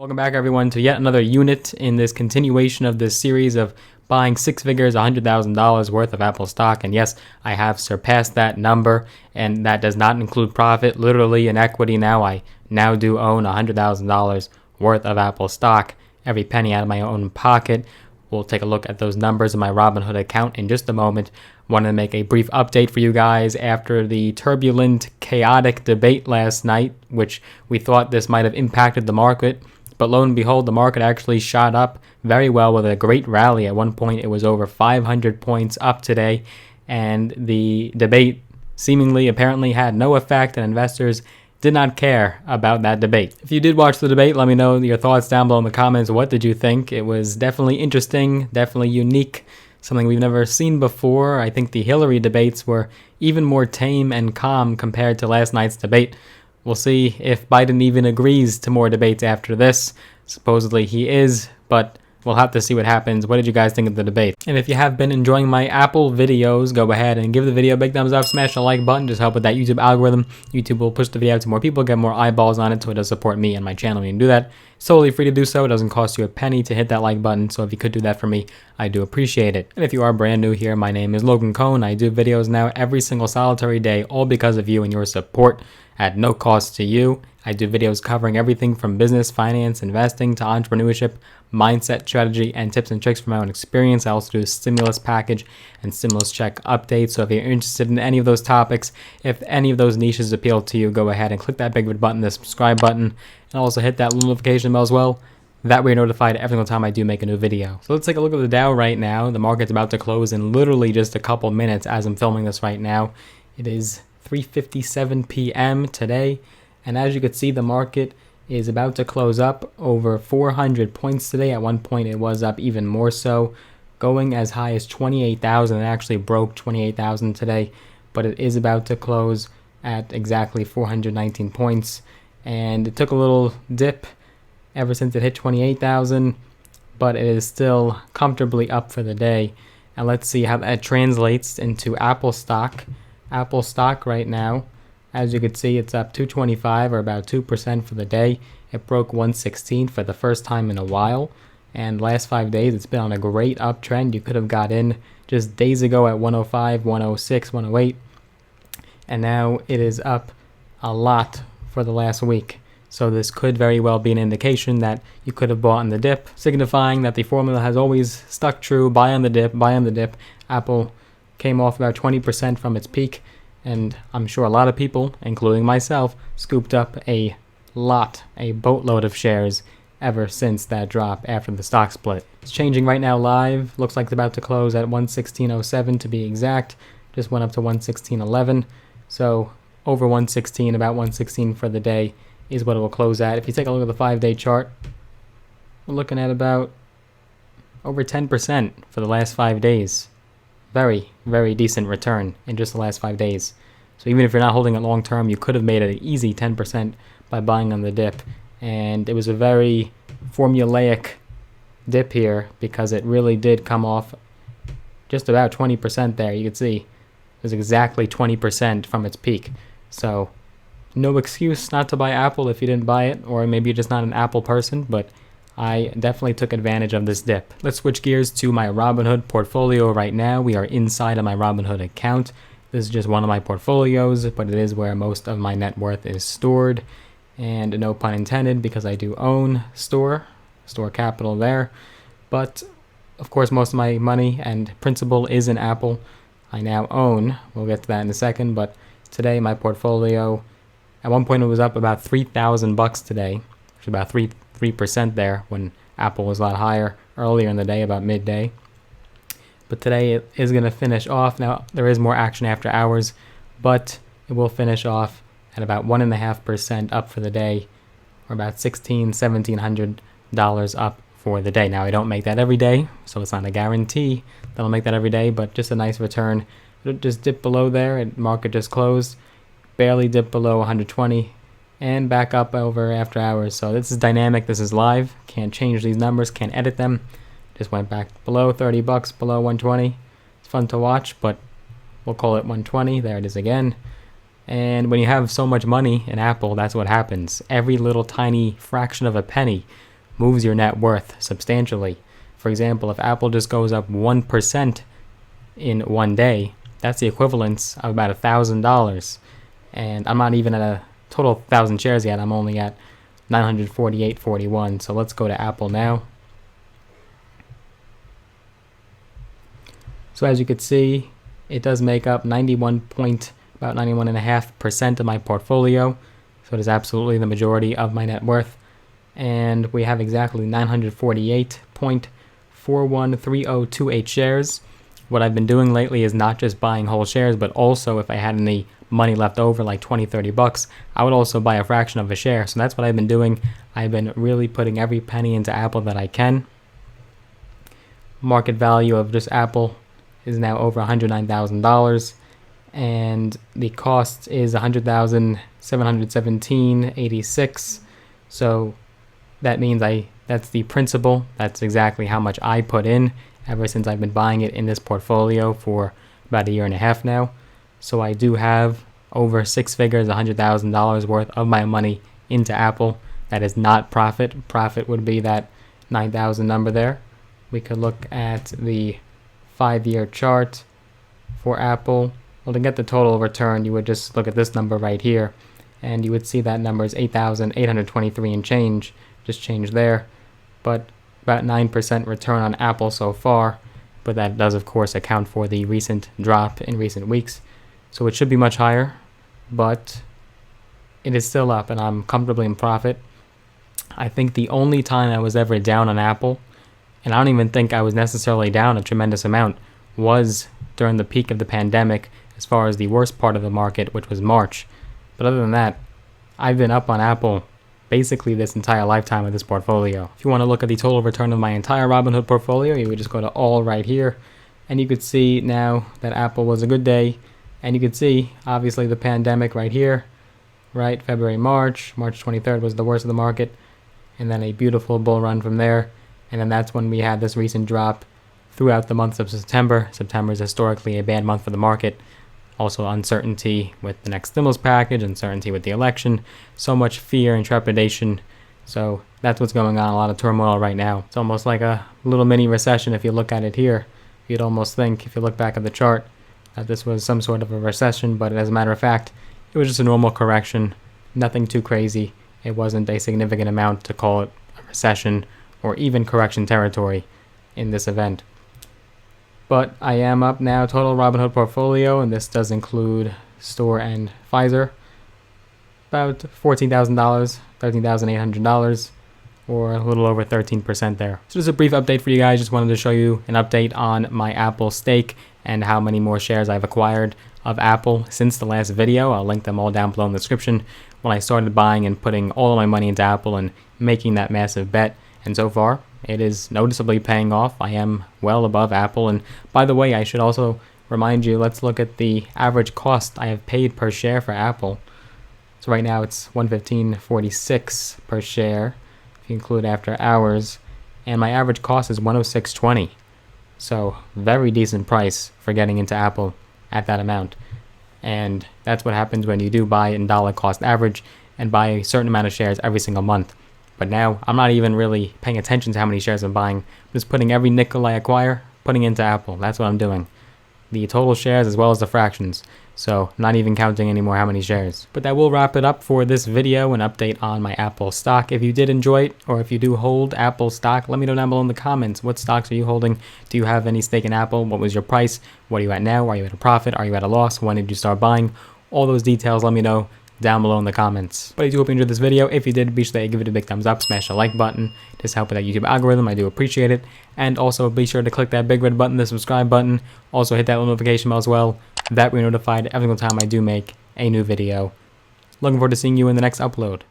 Welcome back, everyone, to yet another unit in this continuation of this series of buying six figures, $100,000 worth of Apple stock. And yes, I have surpassed that number, and that does not include profit. Literally in equity now, I now do own $100,000 worth of Apple stock, every penny out of my own pocket. We'll take a look at those numbers in my Robinhood account in just a moment. Wanted to make a brief update for you guys after the turbulent, chaotic debate last night, which we thought this might have impacted the market. But lo and behold, the market actually shot up very well with a great rally. At one point, it was over 500 points up today, and the debate seemingly apparently had no effect, and investors did not care about that debate. If you did watch the debate, let me know your thoughts down below in the comments. What did you think? It was definitely interesting, definitely unique, something we've never seen before. I think the Hillary debates were even more tame and calm compared to last night's debate. We'll see if Biden even agrees to more debates after this. Supposedly he is, but we'll have to see what happens. What did you guys think of the debate? And if you have been enjoying my Apple videos, go ahead and give the video a big thumbs up, smash the like button, just help with that YouTube algorithm. YouTube will push the video out to more people, get more eyeballs on it, so it does support me and my channel. You can do that. It's totally free to do so. It doesn't cost you a penny to hit that like button, so if you could do that for me, I do appreciate it. And if you are brand new here, my name is Logan Cohn. I do videos now every single solitary day, all because of you and your support at no cost to you. I do videos covering everything from business, finance, investing to entrepreneurship, mindset, strategy, and tips and tricks from my own experience. I also do a stimulus package and stimulus check updates. So if you're interested in any of those topics, if any of those niches appeal to you, go ahead and click that big red button, the subscribe button, and also hit that little notification bell as well. That way you're notified every single time I do make a new video. So let's take a look at the Dow right now. The market's about to close in literally just a couple minutes as I'm filming this right now. It is 3:57 p.m. today, and as you can see, the market is about to close up over 400 points today. At one point it was up even more so, going as high as 28,000. It actually broke 28,000 today, but it is about to close at exactly 419 points, and it took a little dip ever since it hit 28,000, but it is still comfortably up for the day. And let's see how that translates into Apple stock. Apple stock right now, as you can see, it's up 225 or about 2% for the day. It broke 116 for the first time in a while, and last 5 days it's been on a great uptrend. You could have got in just days ago at 105, 106, 108, and now it is up a lot for the last week. So this could very well be an indication that you could have bought on the dip, signifying that the formula has always stuck true. Buy on the dip, buy on the dip. Apple came off about 20% from its peak, and I'm sure a lot of people, including myself, scooped up a boatload of shares ever since that drop after the stock split. It's changing right now live. Looks like it's about to close at 116.07 to be exact. Just went up to 116.11. So over 116, about 116 for the day is what it will close at. If you take a look at the 5-day chart, we're looking at about over 10% for the last 5 days. Very, very decent return in just the last 5 days. So even if you're not holding it long term, you could have made an easy 10% by buying on the dip. And it was a very formulaic dip here because it really did come off just about 20% there. You can see it was exactly 20% from its peak. So no excuse not to buy Apple if you didn't buy it, or maybe you're just not an Apple person, but I definitely took advantage of this dip. Let's switch gears to my Robinhood portfolio right now. We are inside of my Robinhood account. This is just one of my portfolios, but it is where most of my net worth is stored. And no pun intended, because I do own store capital there. But of course, most of my money and principal is in Apple. I now own, we'll get to that in a second, but today my portfolio, at one point it was up about $3,000 today, which is about 3% there, when Apple was a lot higher earlier in the day, about midday. But today it is going to finish off. Now there is more action after hours, but it will finish off at about 1.5% up for the day, or about $1,700 up for the day. Now I don't make that every day, so it's not a guarantee that I'll make that every day, but just a nice return. It just dipped below there, and market just closed, barely dipped below 120. And back up over after hours. So this is dynamic, this is live. Can't change these numbers, can't edit them. Just went back below $30, below 120. It's fun to watch, but we'll call it 120. There it is again. And when you have so much money in Apple, that's what happens. Every little tiny fraction of a penny moves your net worth substantially. For example, if Apple just goes up 1% in one day, that's the equivalence of about $1,000. And I'm not even at a total 1,000 shares yet. I'm only at 948.41. So let's go to Apple now. So as you can see, it does make up about 91.5% of my portfolio. So it is absolutely the majority of my net worth. And we have exactly 948.413028 shares. What I've been doing lately is not just buying whole shares, but also if I had any money left over, like 20-30 bucks, I would also buy a fraction of a share. So that's what I've been doing. I've been really putting every penny into Apple that I can. Market value of just Apple is now over $109,000, and the cost is $100,717.86. So that means that's the principal. That's exactly how much I put in ever since I've been buying it in this portfolio for about a year and a half now. So I do have over six figures, $100,000 worth of my money into Apple. That is not profit. Profit would be that 9,000 number there. We could look at the 5-year chart for Apple. Well, to get the total return, you would just look at this number right here, and you would see that number is 8,823 and change. Just change there, but about 9% return on Apple so far. But that does, of course, account for the recent drop in recent weeks. So it should be much higher, but it is still up, and I'm comfortably in profit. I think the only time I was ever down on Apple, and I don't even think I was necessarily down a tremendous amount, was during the peak of the pandemic, as far as the worst part of the market, which was March. But other than that, I've been up on Apple basically this entire lifetime of this portfolio. If you want to look at the total return of my entire Robinhood portfolio, you would just go to all right here, and you could see now that Apple was a good day, and you could see obviously the pandemic right here, right? February, March 23rd was the worst of the market, and then a beautiful bull run from there. And then that's when we had this recent drop throughout the months of September. September is historically a bad month for the market. Also uncertainty with the next stimulus package, uncertainty with the election, so much fear and trepidation. So that's what's going on, a lot of turmoil right now. It's almost like a little mini recession if you look at it here. You'd almost think, if you look back at the chart, that this was some sort of a recession, but as a matter of fact, it was just a normal correction, nothing too crazy. It wasn't a significant amount to call it a recession or even correction territory in this event. But I am up now, total Robinhood portfolio, and this does include Store and Pfizer, about $14,000, $13,800, or a little over 13% there. So just a brief update for you guys. Just wanted to show you an update on my Apple stake and how many more shares I've acquired of Apple since the last video. I'll link them all down below in the description. When I started buying and putting all of my money into Apple and making that massive bet, and so far, it is noticeably paying off. I am well above Apple. And by the way, I should also remind you, let's look at the average cost I have paid per share for Apple. So right now it's $115.46 per share, if you include after hours. And my average cost is $106.20. So very decent price for getting into Apple at that amount. And that's what happens when you do buy in dollar cost average and buy a certain amount of shares every single month. But now I'm not even really paying attention to how many shares I'm buying. I'm just putting every nickel I acquire, putting into Apple. That's what I'm doing. The total shares as well as the fractions. So not even counting anymore how many shares. But that will wrap it up for this video, an update on my Apple stock. If you did enjoy it, or if you do hold Apple stock, let me know down below in the comments. What stocks are you holding? Do you have any stake in Apple? What was your price? What are you at now? Are you at a profit? Are you at a loss? When did you start buying? All those details, let me know down below in the comments. But I do hope you enjoyed this video. If you did, be sure to give it a big thumbs up, smash the like button. Just help with that YouTube algorithm. I do appreciate it. And also be sure to click that big red button, the subscribe button. Also hit that little notification bell as well. That way you're notified every single time I do make a new video. Looking forward to seeing you in the next upload.